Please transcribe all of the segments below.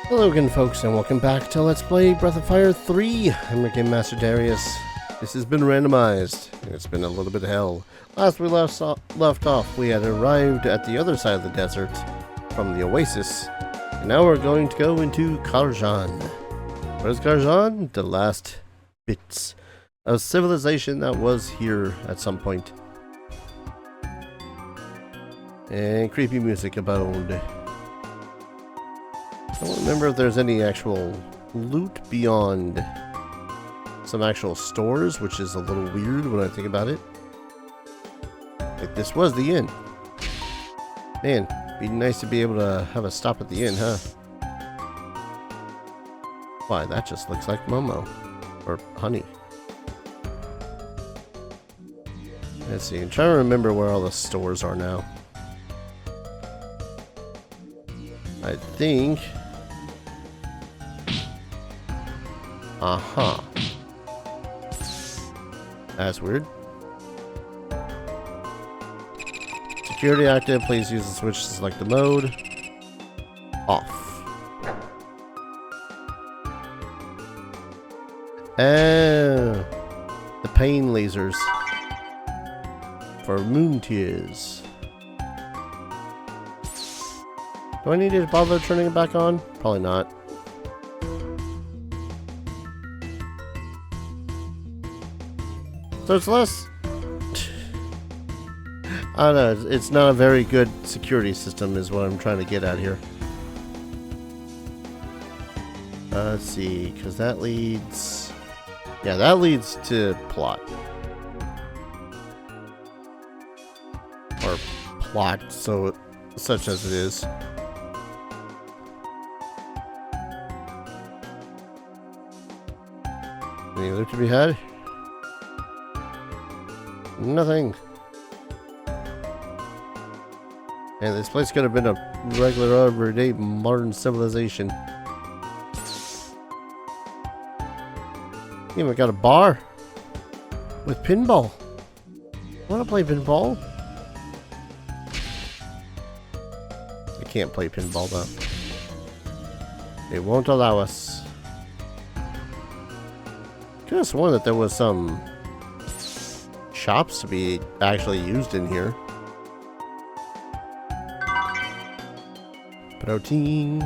Hello again, folks, and welcome back to Let's Play Breath of Fire 3. I'm your Game Master Darius. This has been randomized, and it's been a little bit of hell. Last we left off, we had arrived at the other side of the desert from the oasis, and now we're going to go into Karjan. What is Karjan? The last bits of civilization that was here at some point. And creepy music abound. I don't remember if there's any actual loot beyond some actual stores, which is a little weird when I think about it. Like, this was the inn. Man, be nice to be able to have a stop at the inn, huh? Why, that just looks like Momo. Or honey. Let's see, I'm trying to remember where all the stores are now. I think... Uh-huh. That's weird. Security active. Please use the switch to select the mode. Off. Oh. The pain lasers. For moon tears. Do I need to bother turning it back on? Probably not. So it's less... I don't know, it's not a very good security system is what I'm trying to get at here. Let's see, because that leads... Yeah, that leads to plot. Or plot, so such as it is. Any loot to be had? Nothing. And this place could have been a regular, everyday, modern civilization. Even got a bar with pinball. Want to play pinball? I can't play pinball though. They won't allow us. Could have sworn that there was some shops to be actually used in here. Protein.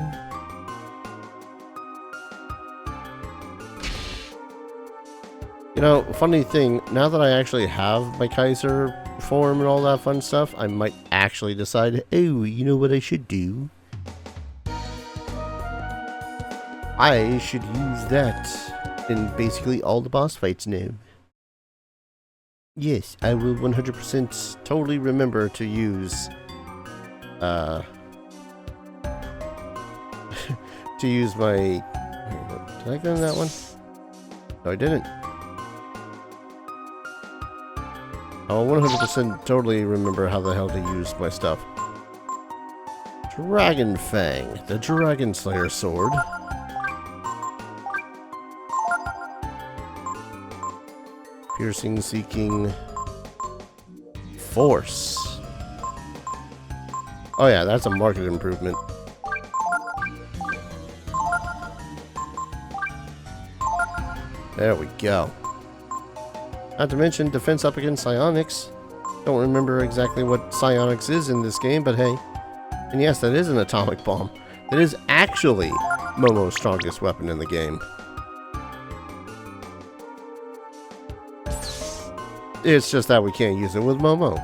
You know, funny thing, now that I actually have my Kaiser form and all that fun stuff, I might actually decide, oh, you know what I should do? I should use that in basically all the boss fights now. Yes, I will 100% totally remember to use, to use my, did I go in that one? No, I didn't. I'll 100% totally remember how the hell to use my stuff. Dragon Fang, the Dragon Slayer sword. Piercing, seeking, force. Oh yeah, that's a market improvement. There we go. Not to mention defense up against psionics. Don't remember exactly what psionics is in this game, but hey. And yes, that is an atomic bomb. That is actually Momo's strongest weapon in the game. It's just that we can't use it with Momo.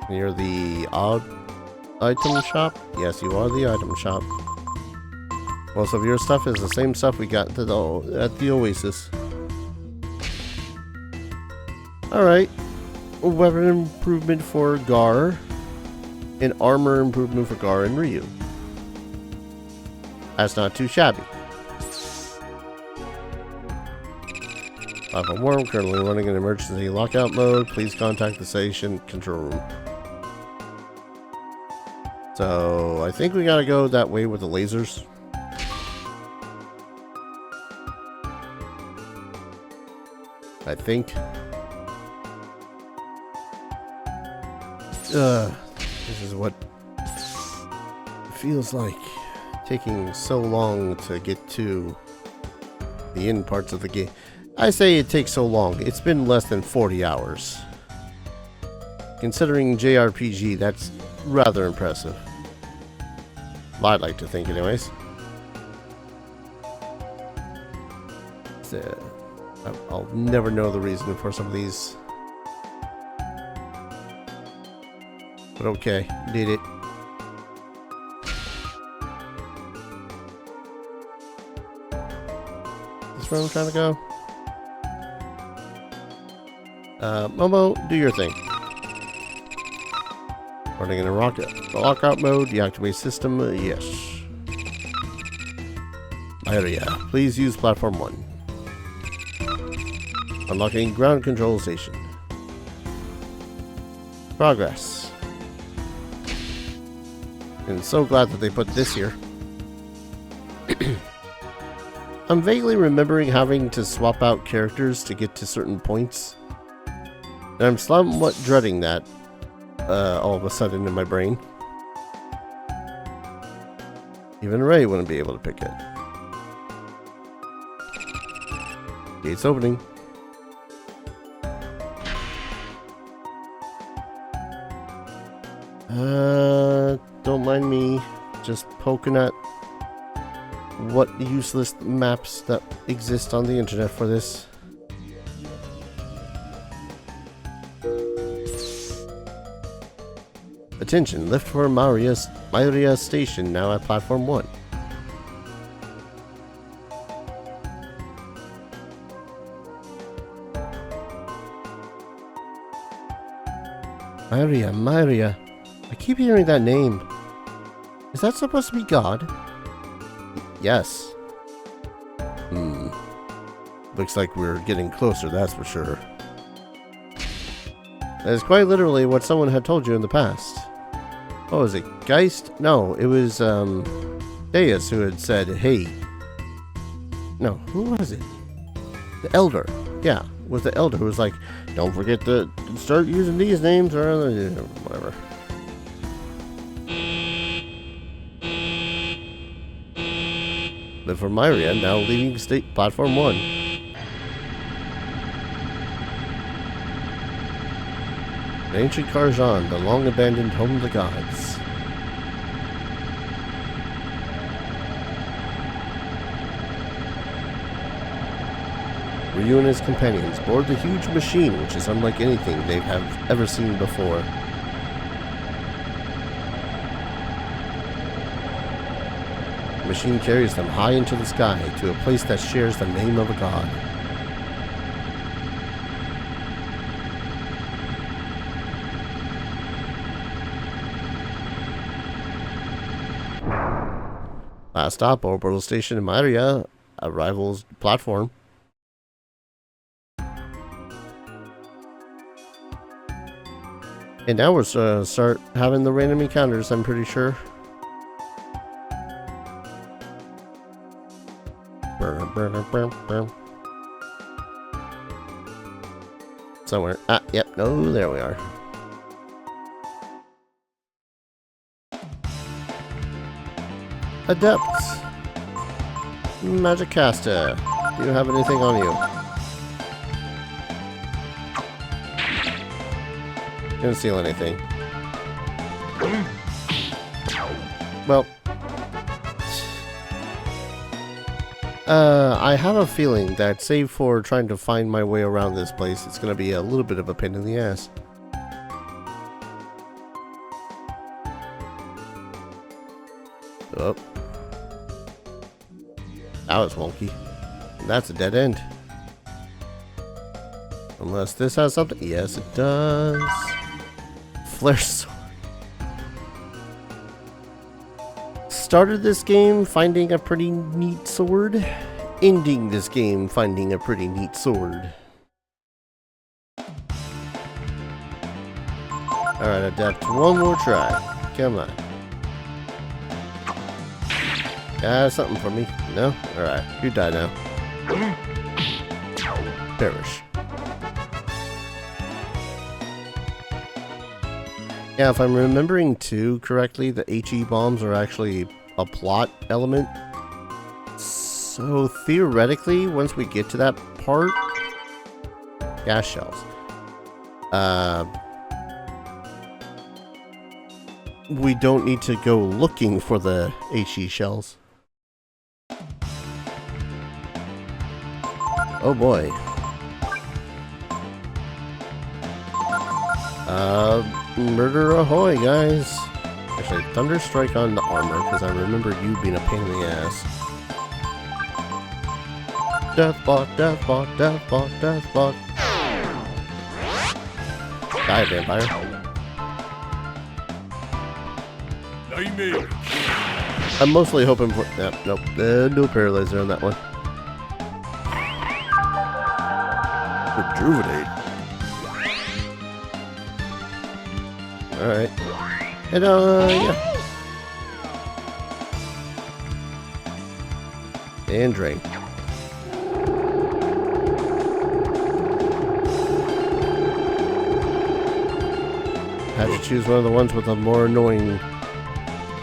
You're the odd item shop? Yes, you are the item shop. Most of your stuff is the same stuff we got at the Oasis. Alright. Weapon improvement for Gar. And armor improvement for Gar and Ryu. That's not too shabby. Alpha Worm, currently running an emergency lockout mode. Please contact the station control room. So, I think we gotta go that way with the lasers. I think. This is what it feels like. Taking so long to get to the end parts of the game. I say it takes so long. It's been less than 40 hours. Considering JRPG, that's rather impressive. I'd like to think anyways. I'll never know the reason for some of these. But okay, did it. Is this where I'm trying to go? Momo, do your thing. Running in a lockout mode, deactivate system, yes. Myria, please use platform 1. Unlocking ground control station. Progress. And so glad that they put this here. I'm vaguely remembering having to swap out characters to get to certain points. And I'm somewhat dreading that all of a sudden in my brain. Even Ray wouldn't be able to pick it. Gates opening. Don't mind me just poking at what useless maps that exist on the internet for this. Attention, lift for Myria Station, now at platform 1. Myria. I keep hearing that name. Is that supposed to be God? Yes. Looks like we're getting closer, that's for sure. That is quite literally what someone had told you in the past. Oh, was it Geist? No, it was, Deus who had said, hey. No, who was it? The Elder. Yeah, it was the Elder who was like, don't forget to start using these names or whatever. Live for Myria, now leaving state platform 1. An ancient Karjan, the long-abandoned home of the gods. Ryu and his companions board the huge machine, which is unlike anything they have ever seen before. The machine carries them high into the sky to a place that shares the name of a god. Last stop, orbital station in Myria, arrivals platform. And now we're start having the random encounters, I'm pretty sure. Somewhere. Ah, yep, no, there we are. Adept. Magic Caster. Do you have anything on you? Didn't steal anything. Well. I have a feeling that save for trying to find my way around this place, it's going to be a little bit of a pain in the ass. Oh. That was wonky. That's a dead end. Unless this has something. Yes, it does. Flare sword. Started this game finding a pretty neat sword. Ending this game finding a pretty neat sword. Alright, Adept. One more try. Come on. Something for me. No? Alright. You die now. Perish. Yeah, if I'm remembering too correctly, the HE bombs are actually a plot element. So theoretically, once we get to that part, gas shells. We don't need to go looking for the HE shells. Oh boy. Murder ahoy, guys. Actually, Thunder Strike on the armor, because I remember you being a pain in the ass. Deathbot, Deathbot, Deathbot, Deathbot. Die, vampire. I'm mostly hoping for... nope. No paralyzer on that one. Rejuvenate. Alright. And, yeah. And drain. Had to choose one of the ones with a more annoying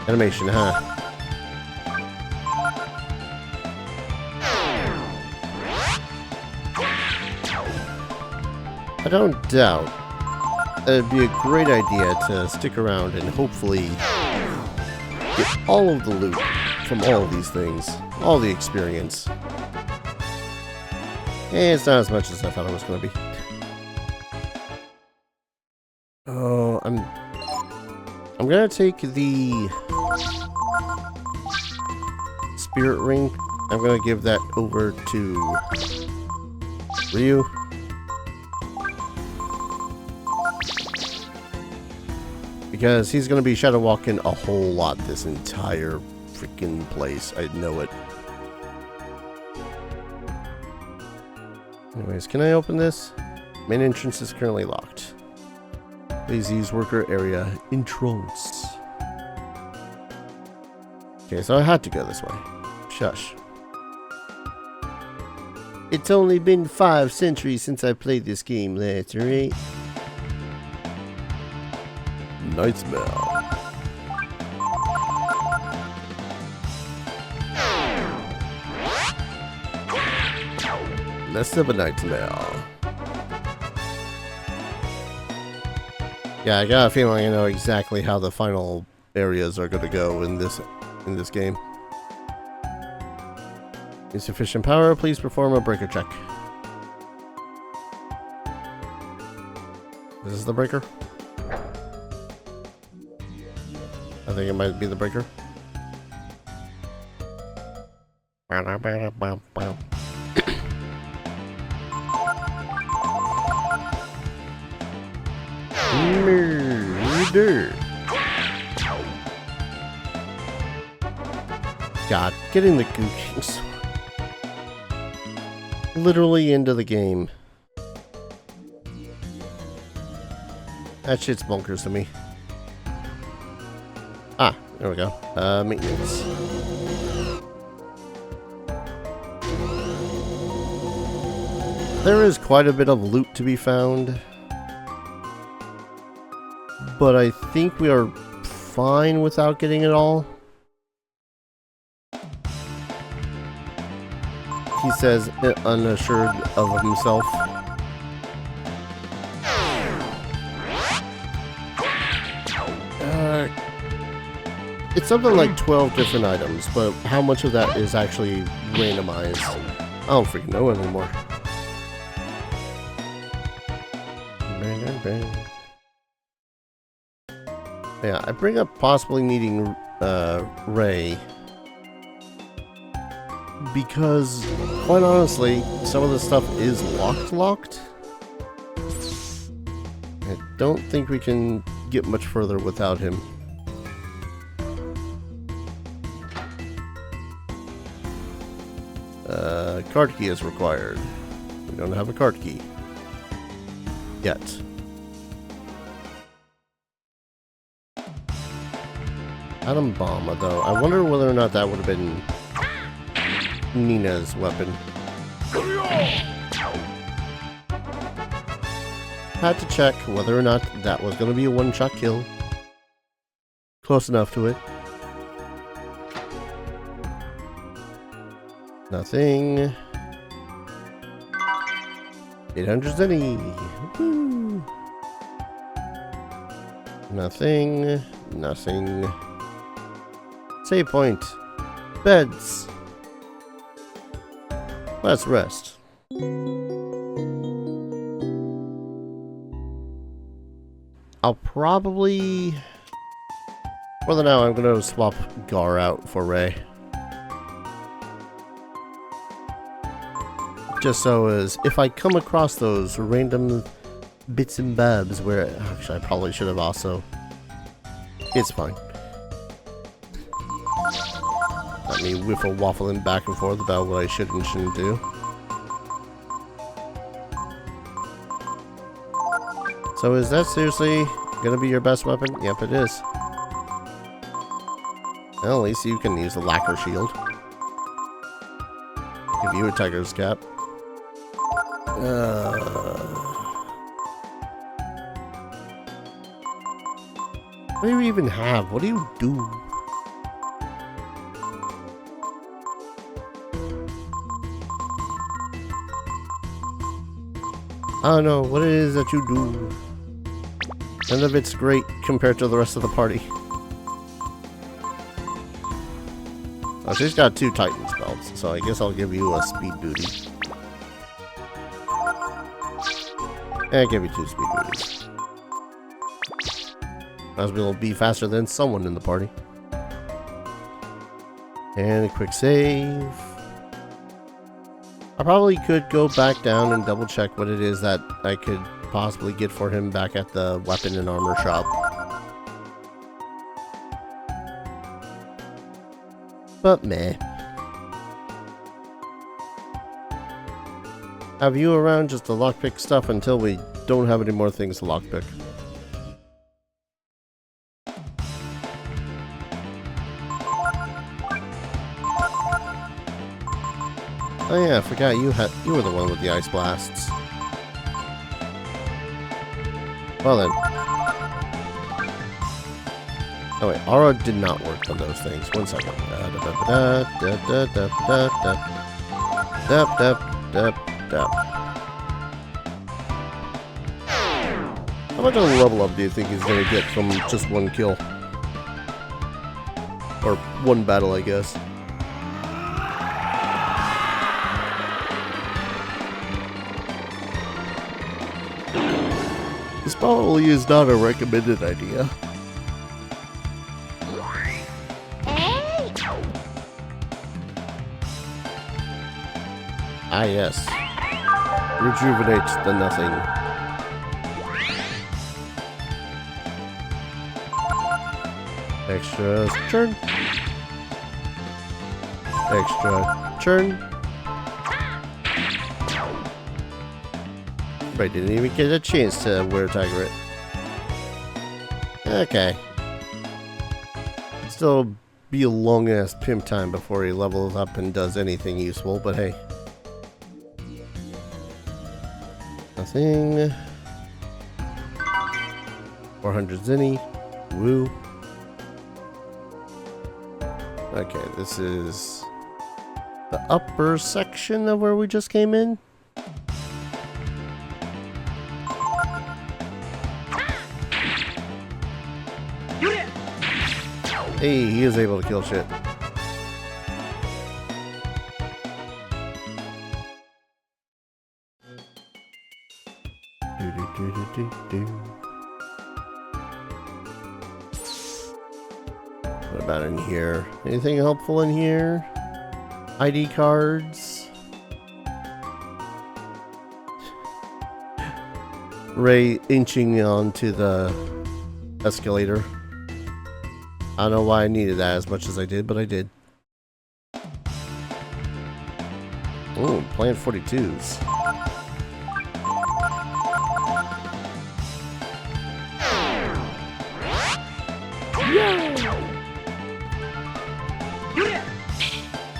animation, huh? I don't doubt it'd be a great idea to stick around and hopefully get all of the loot from all of these things, all the experience. And it's not as much as I thought it was going to be. Oh, I'm gonna take the spirit ring. I'm gonna give that over to Ryu. Because he's going to be shadow walking a whole lot this entire freaking place. I know it. Anyways, can I open this? Main entrance is currently locked. Please use worker area entrance. Okay, so I had to go this way. Shush. It's only been 5 centuries since I played this game, that's right. Nightmare. Less of a nightmare. Yeah, I got a feeling I know exactly how the final areas are going to go in this game. Insufficient power, please perform a breaker check. This is the breaker? I think it might be the breaker. Murder. God, getting the Goochies. Literally into the game. That shit's bonkers to me. Ah, there we go. Maintenance. There is quite a bit of loot to be found. But I think we are fine without getting it all. He says, unassured of himself. It's something like 12 different items, but how much of that is actually randomized? I don't freaking know anymore. Yeah, I bring up possibly needing Ray because, quite honestly, some of the stuff is locked. I don't think we can get much further without him. Card key is required. We don't have a card key yet. Atom bomb, though. I wonder whether or not that would have been Nina's weapon. Had to check whether or not that was going to be a one-shot kill. Close enough to it. Nothing. 800 zenny. Woo. Nothing. Nothing. Save point. Beds. Let's rest. I'll probably... For the now, I'm going to swap Gar out for Ray. Just so as if I come across those random bits and bobs where... Actually, I probably should have also... It's fine. Not me waffling back and forth about what I should and shouldn't do. So is that seriously gonna be your best weapon? Yep, it is. Well, at least you can use the lacquer shield. Give you a tiger's cap. What do you even have? What do you do? I don't know what it is that you do. None of it's great compared to the rest of the party. Oh, she's got 2 Titan spells, so I guess I'll give you a speed booty. And give you 2 speed booties. Might as well be faster than someone in the party. And a quick save. I probably could go back down and double check what it is that I could possibly get for him back at the weapon and armor shop. But meh. Have you around just to lockpick stuff until we don't have any more things to lockpick. Oh yeah, I forgot you were the one with the ice blasts. Well then. Oh wait, Aura did not work on those things. 1 second. How much of a level up do you think he's gonna get from just 1 kill? Or 1 battle, I guess. This probably is not a recommended idea. Ah yes. Rejuvenates the nothing. Extra churn. Extra churn. I didn't even get a chance to wear Tiger It. Okay. Still be a long ass pimp time before he levels up and does anything useful, but hey. Nothing. 400 zenny. Woo. Okay, this is the upper section of where we just came in. Hey, he is able to kill shit. What about in here? Anything helpful in here? ID cards? Ray inching onto the escalator. I don't know why I needed that as much as I did, but I did. Oh, plant 42s.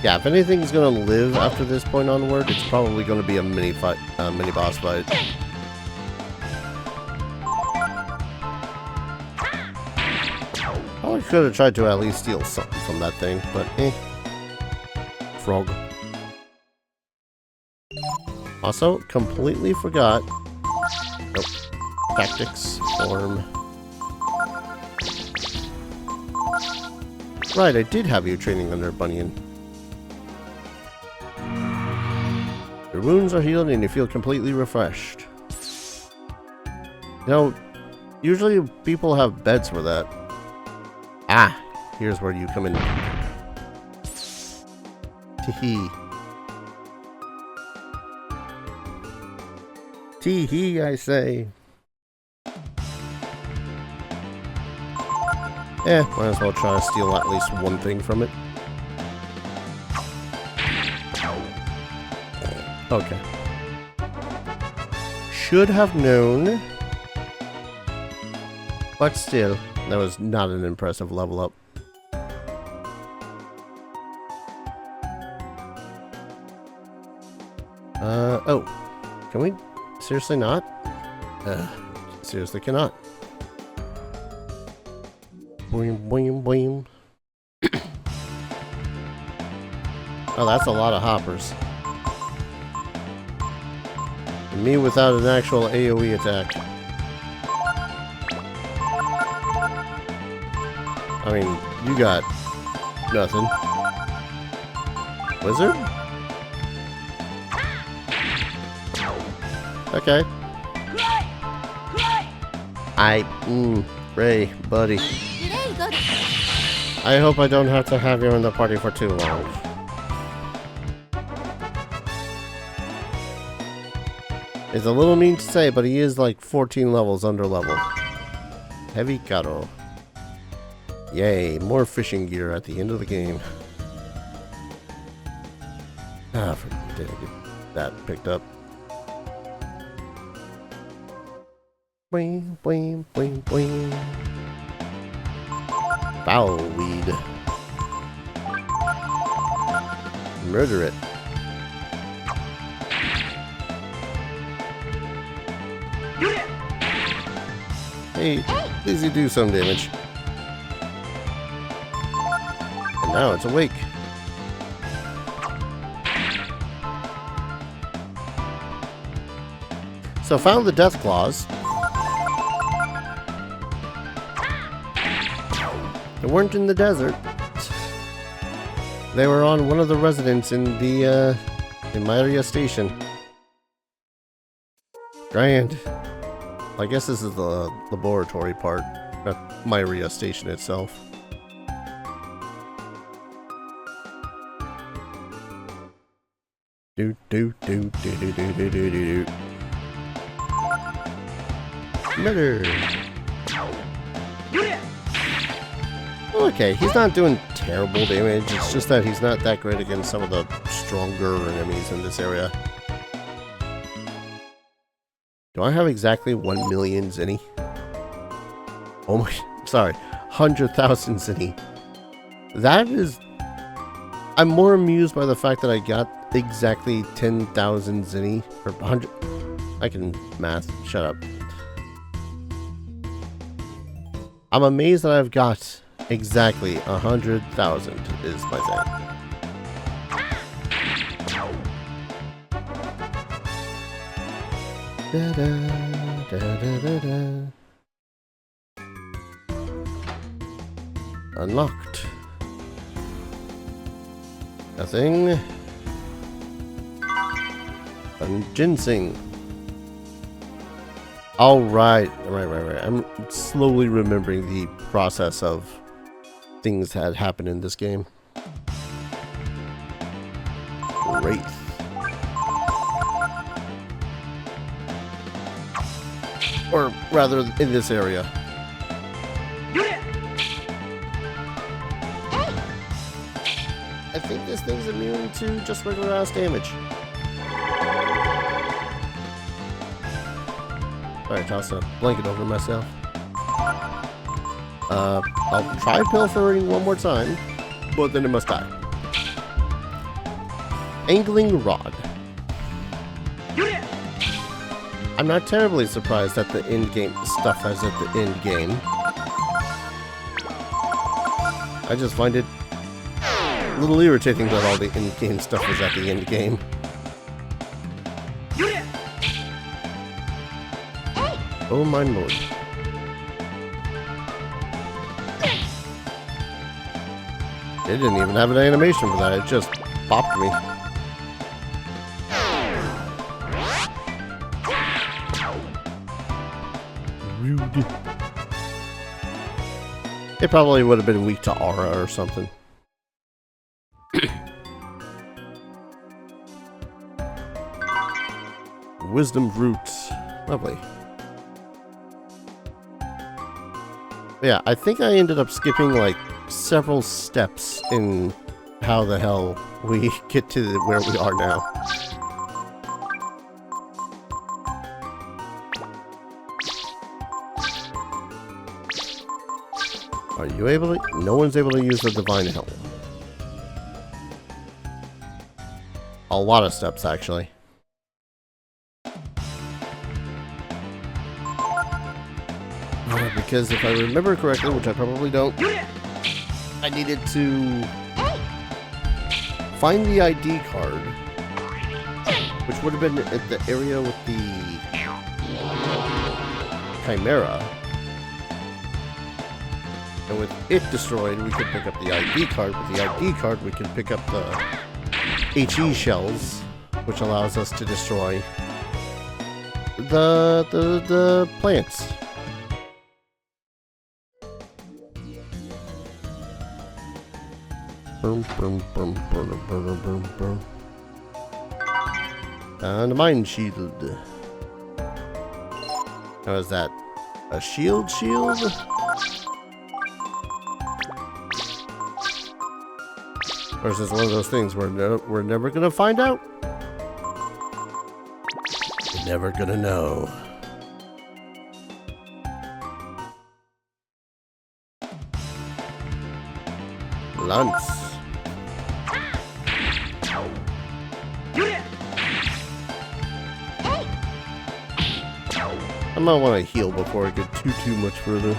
Yeah, if anything's gonna live after this point onward, it's probably gonna be a mini boss fight. Probably could have tried to at least steal something from that thing, but eh. Frog. Also, completely forgot. Nope. Tactics, form. Right, I did have you training under Bunyan. Your wounds are healed and you feel completely refreshed. You know, usually people have beds for that. Ah, here's where you come in. Tee-hee. Tee-hee, I say. Might as well try to steal at least one thing from it. Okay. Should have known. But still, that was not an impressive level up. Oh. Can we? Seriously not? Seriously cannot. Boing, boing, boing. Oh, that's a lot of hoppers. And me without an actual AoE attack. I mean, you got nothing. Wizard? Okay. Ray, buddy. I hope I don't have to have you in the party for too long. It's a little mean to say, but he is like 14 levels under level. Heavy Garo. Yay, more fishing gear at the end of the game. Ah, did I get that picked up? Boing, boing, boing, boing. Foul weed. Murder it. Hey, please you do some damage. And now it's awake. So found the death claws. They weren't in the desert. They were on one of the residents in the in Myria station. Grand. I guess this is the laboratory part, not Myria station itself. Do do do do do do do do do. Murder. Okay, he's not doing terrible damage. It's just that he's not that great against some of the stronger enemies in this area. Do I have exactly 1 million zinni? Oh my, sorry, 100,000 zinni. That is... I'm more amused by the fact that I got exactly 10,000 zinni, or 100... I can math, shut up. I'm amazed that I've got exactly 100,000 is my thing. Da, da, da, da, da, da. Unlocked. Nothing. And ginseng. All right. Right. I'm slowly remembering the process of things that happened in this game. Wraith. Or rather, in this area. I think this thing's immune to just regular ass damage. Alright, toss a blanket over myself. I'll try pilfering one more time, but then it must die. Angling rod. I'm not terribly surprised at the in-game stuff as at the end game. I just find it a little irritating that all the in-game stuff is at the end game. Oh my lord. It didn't even have an animation for that, it just popped me. Rude. It probably would have been weak to aura or something. Wisdom roots. Lovely. Yeah, I think I ended up skipping like several steps in how the hell we get to where we are now. Are you able to? No one's able to use the divine hell. A lot of steps, actually. Because if I remember correctly, which I probably don't, I needed to find the ID card, which would have been at the area with the Chimera. And with it destroyed, we could pick up the ID card. With the ID card, we can pick up the HE shells, which allows us to destroy the plants. Boom, boom, boom, boom, boom, boom, boom. And a mind shield. How is that? A shield? Or is this one of those things where we're never gonna find out? We're never gonna know. Lance. I might want to heal before I get too much further.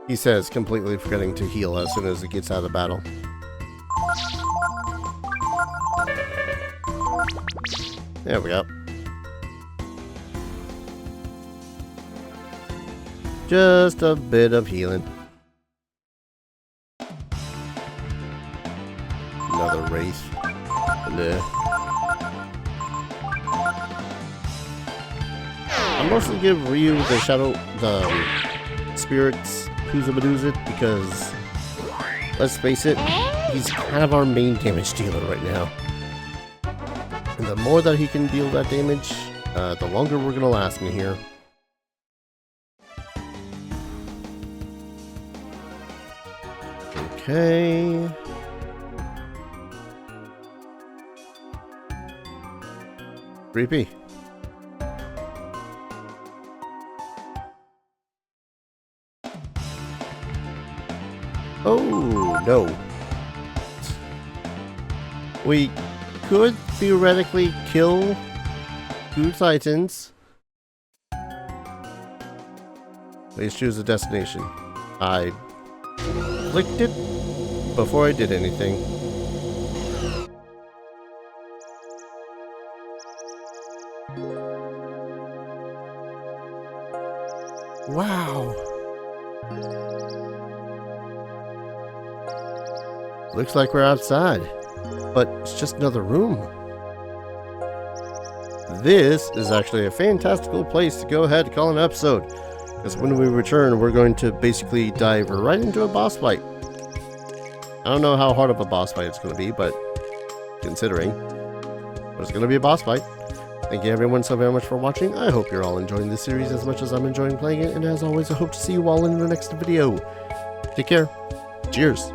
He says, completely forgetting to heal as soon as it gets out of battle. There we go. Just a bit of healing. Another wraith. I'm mostly give Ryu the spirits Kuzabaduzit because, let's face it, he's kind of our main damage dealer right now. And the more that he can deal that damage, the longer we're gonna last in here. Okay. Creepy. Oh, no. We could theoretically kill 2 Titans. Please choose a destination. I clicked it before I did anything. Wow. Looks like we're outside, but it's just another room. This is actually a fantastical place to go ahead and call an episode, because when we return, we're going to basically dive right into a boss fight. I don't know how hard of a boss fight it's going to be, but considering, but it's going to be a boss fight. Thank you everyone so very much for watching. I hope you're all enjoying this series as much as I'm enjoying playing it, and as always, I hope to see you all in the next video. Take care. Cheers.